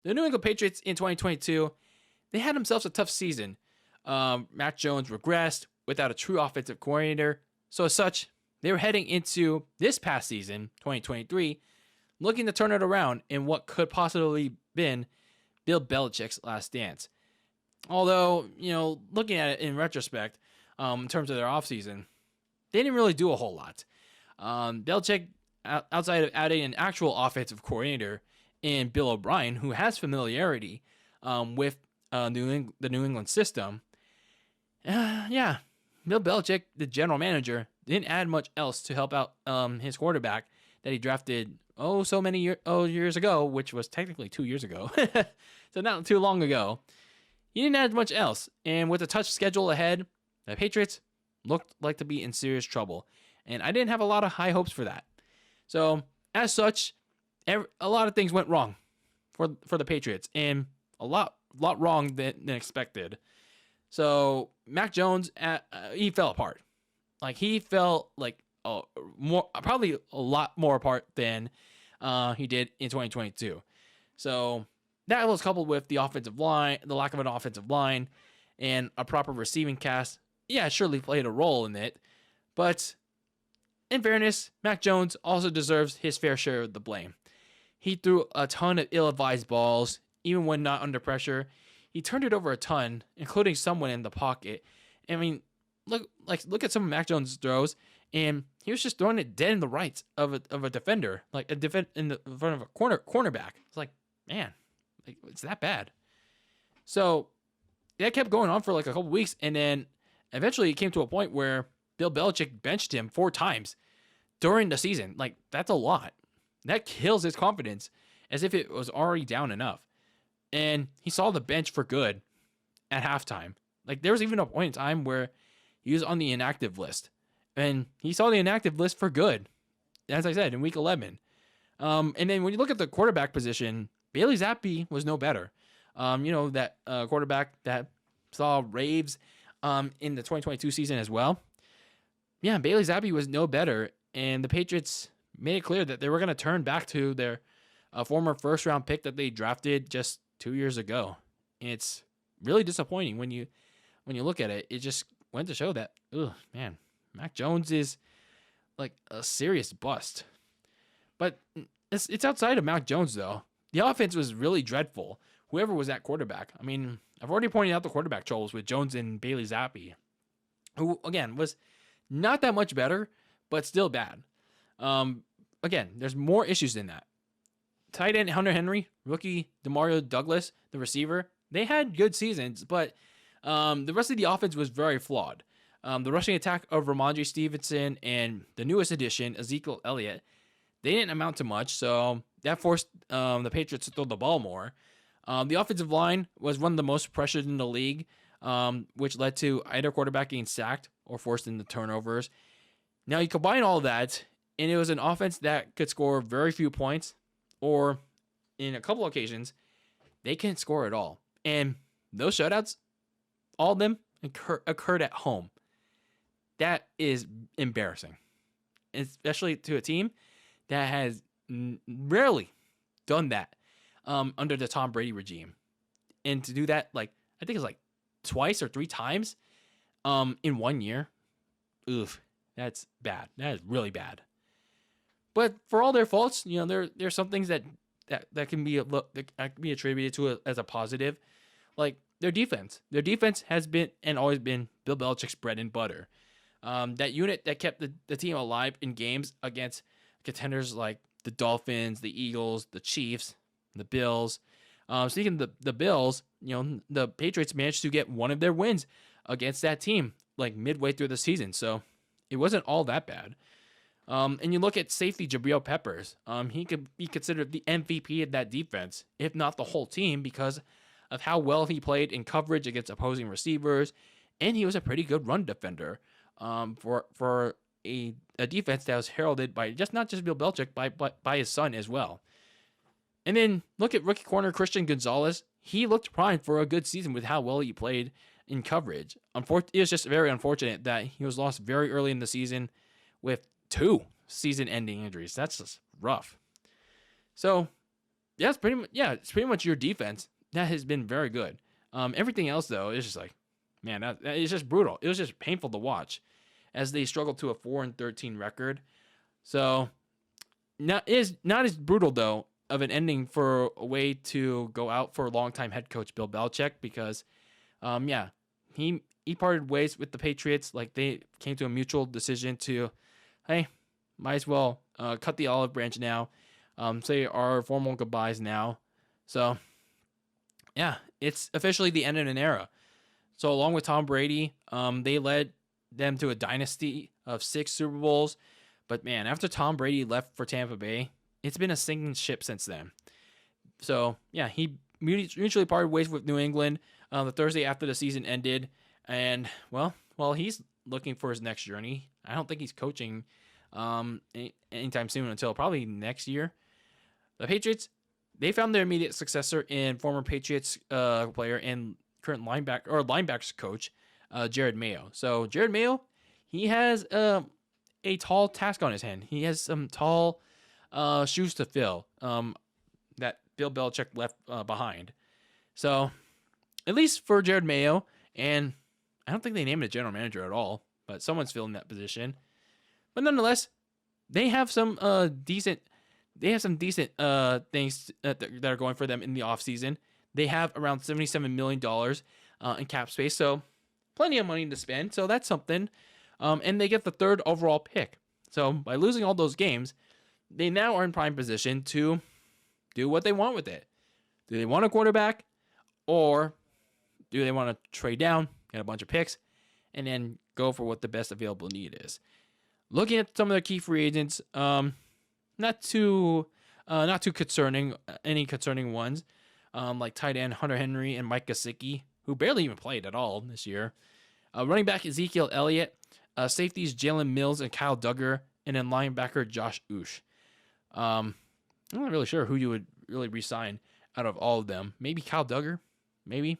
The New England Patriots in 2022, they had themselves a tough season. Mac Jones regressed without a true offensive coordinator. So as such, they were heading into this past season, 2023, looking to turn it around in what could possibly been Bill Belichick's last dance. Although, looking at it in retrospect, in terms of their offseason, they didn't really do a whole lot. Belichick, outside of adding an actual offensive coordinator in Bill O'Brien, who has familiarity with the New England system, Bill Belichick, the general manager, didn't add much else to help out his quarterback that he drafted so many years ago, which was technically 2 years ago. So not too long ago. He didn't add much else. And with a tough schedule ahead, the Patriots looked like to be in serious trouble. And I didn't have a lot of high hopes for that. So as such, a lot of things went wrong for the Patriots. And a lot wrong than expected. So Mac Jones, he fell apart. Like he fell like probably a lot more apart than he did in 2022. So that was coupled with the offensive line, the lack of an offensive line, and a proper receiving cast. Yeah, it surely played a role in it. But in fairness, Mac Jones also deserves his fair share of the blame. He threw a ton of ill-advised balls, even when not under pressure. He turned it over a ton, including someone in the pocket. I mean, look at some of Mac Jones' throws, and he was just throwing it dead in the rights of a defender, like in front of a cornerback. It's like, man, like it's that bad. So that kept going on for like a couple weeks, and then eventually it came to a point where Bill Belichick benched him 4 times during the season. Like that's a lot. That kills his confidence, as if it was already down enough. And he saw the bench for good at halftime. Like there was even a point in time where he was on the inactive list, and he saw the inactive list for good. As I said, in week 11. And then when you look at the quarterback position, Bailey Zappi was no better. That quarterback that saw raves in the 2022 season as well. Yeah, Bailey Zappi was no better, and the Patriots made it clear that they were going to turn back to their former first-round pick that they drafted just 2 years ago. And it's really disappointing when you look at it. It just went to show that, Mac Jones is like a serious bust. But it's outside of Mac Jones, though. The offense was really dreadful. Whoever was at quarterback. I mean, I've already pointed out the quarterback troubles with Jones and Bailey Zappi, who, again, was not that much better, but still bad. Again, there's more issues than that. Tight end Hunter Henry, rookie Demario Douglas, the receiver, they had good seasons, but the rest of the offense was very flawed. The rushing attack of Ramondre Stevenson and the newest addition, Ezekiel Elliott, they didn't amount to much, so that forced the Patriots to throw the ball more. The offensive line was one of the most pressured in the league, which led to either quarterback getting sacked or forced into turnovers. Now you combine all that, and it was an offense that could score very few points, or in a couple occasions, they couldn't score at all. And those shutouts, all of them occurred at home. That is embarrassing, especially to a team that has rarely done that under the Tom Brady regime. And to do that, I think it's twice or 3 times in 1 year. Oof, that's bad. That is really bad. But for all their faults, there's some things that can be attributed to it as a positive, like their defense. Their defense has been and always been Bill Belichick's bread and butter. That unit that kept the team alive in games against contenders like the Dolphins, the Eagles, the Chiefs, the Bills. Speaking of the Bills, the Patriots managed to get one of their wins against that team midway through the season, so it wasn't all that bad. And you look at safety Jabril Peppers. He could be considered the MVP of that defense, if not the whole team, because of how well he played in coverage against opposing receivers, and he was a pretty good run defender for a defense that was heralded by not just Bill Belichick, by his son as well. And then look at rookie corner Christian Gonzalez. He looked primed for a good season with how well he played in coverage. It was just very unfortunate that he was lost very early in the season with 2 season-ending injuries. That's just rough. So, that's pretty much, yeah, it's pretty much your defense that has been very good. Everything else though is just like, man, that is just brutal. It was just painful to watch as they struggled to a 4-13 record. So not as brutal though of an ending for a way to go out for longtime head coach Bill Belichick, because he parted ways with the Patriots. Like, they came to a mutual decision to, hey, might as well cut the olive branch now, say our formal goodbyes now. So yeah, it's officially the end of an era. So along with Tom Brady, they led them to a dynasty of 6 Super Bowls. But man, after Tom Brady left for Tampa Bay, it's been a sinking ship since then. So yeah, he mutually parted ways with New England the Thursday after the season ended. And well, he's looking for his next journey. I don't think he's coaching anytime soon until probably next year. The Patriots, they found their immediate successor in former Patriots player and current linebackers coach, Jerod Mayo. So Jerod Mayo, he has a tall task on his hand. He has some tall shoes to fill that Bill Belichick left behind. So at least for Jerod Mayo, and I don't think they named a general manager at all, but someone's filling that position. But nonetheless, they have some decent things that are going for them in the offseason. They have around $77 million in cap space, so plenty of money to spend. So that's something. And they get the 3rd overall pick. So by losing all those games, they now are in prime position to do what they want with it. Do they want a quarterback, or do they want to trade down, get a bunch of picks, and then go for what the best available need is? Looking at some of the key free agents, not too concerning. Any concerning ones, like tight end Hunter Henry and Mike Gesicki, who barely even played at all this year. Running back Ezekiel Elliott, safeties Jalen Mills and Kyle Duggar, and then linebacker Josh Uche. I'm not really sure who you would really re-sign out of all of them. Maybe Kyle Duggar, maybe.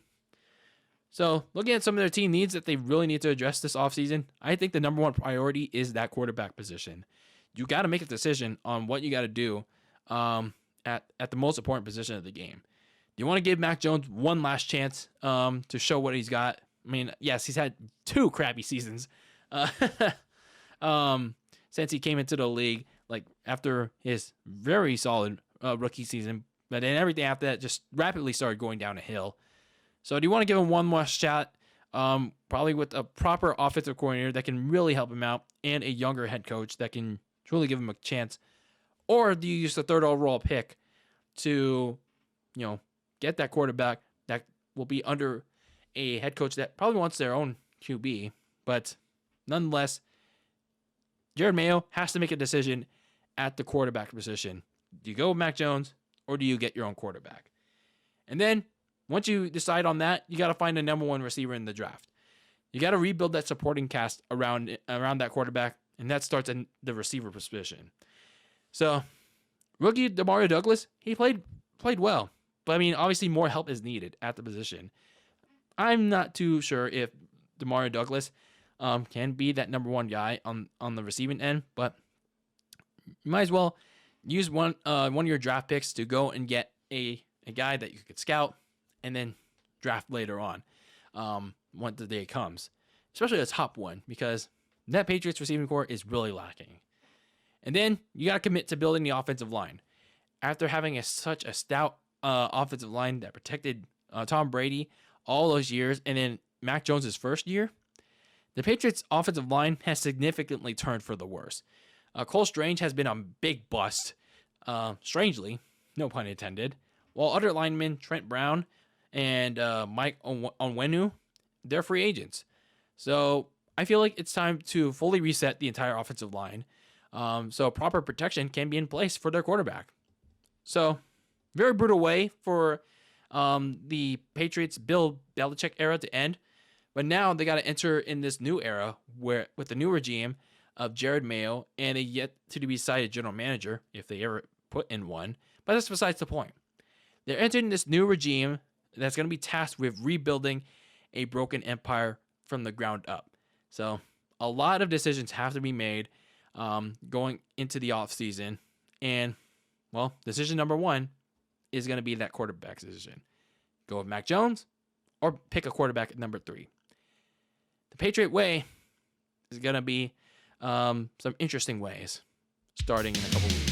So looking at some of their team needs that they really need to address this offseason, I think the number one priority is that quarterback position. You got to make a decision on what you got to do at the most important position of the game. Do you want to give Mac Jones one last chance to show what he's got? I mean, yes, he's had 2 crappy seasons since he came into the league, like after his very solid rookie season. But then everything after that just rapidly started going down a hill. So do you want to give him one more shot, probably with a proper offensive coordinator that can really help him out and a younger head coach that can truly give him a chance? Or do you use the 3rd overall pick to, get that quarterback that will be under a head coach that probably wants their own QB, but nonetheless, Jerod Mayo has to make a decision at the quarterback position. Do you go with Mac Jones, or do you get your own quarterback? And then once you decide on that, you got to find a number 1 receiver in the draft. You got to rebuild that supporting cast around that quarterback, and that starts in the receiver position. So, rookie Demario Douglas, he played well, but I mean, obviously more help is needed at the position. I'm not too sure if Demario Douglas can be that number 1 guy on the receiving end, but you might as well use one of your draft picks to go and get a guy that you could scout and then draft later on when the day comes, especially a top one, because that Patriots receiving core is really lacking. And then you got to commit to building the offensive line. After having such a stout offensive line that protected Tom Brady all those years, and then Mac Jones' first year, the Patriots' offensive line has significantly turned for the worse. Cole Strange has been a big bust, strangely, no pun intended, while other linemen, Trent Brown and Mike Onwenu, they're free agents. So I feel like it's time to fully reset the entire offensive line so proper protection can be in place for their quarterback. So very brutal way for the Patriots Bill Belichick era to end. But now they got to enter in this new era where with the new regime of Jerod Mayo and a yet to be decided general manager, if they ever put in one. But that's besides the point. They're entering this new regime that's going to be tasked with rebuilding a broken empire from the ground up. So a lot of decisions have to be made going into the offseason. And, well, decision number 1 is going to be that quarterback decision. Go with Mac Jones or pick a quarterback at number 3. The Patriot way is going to be some interesting ways starting in a couple weeks.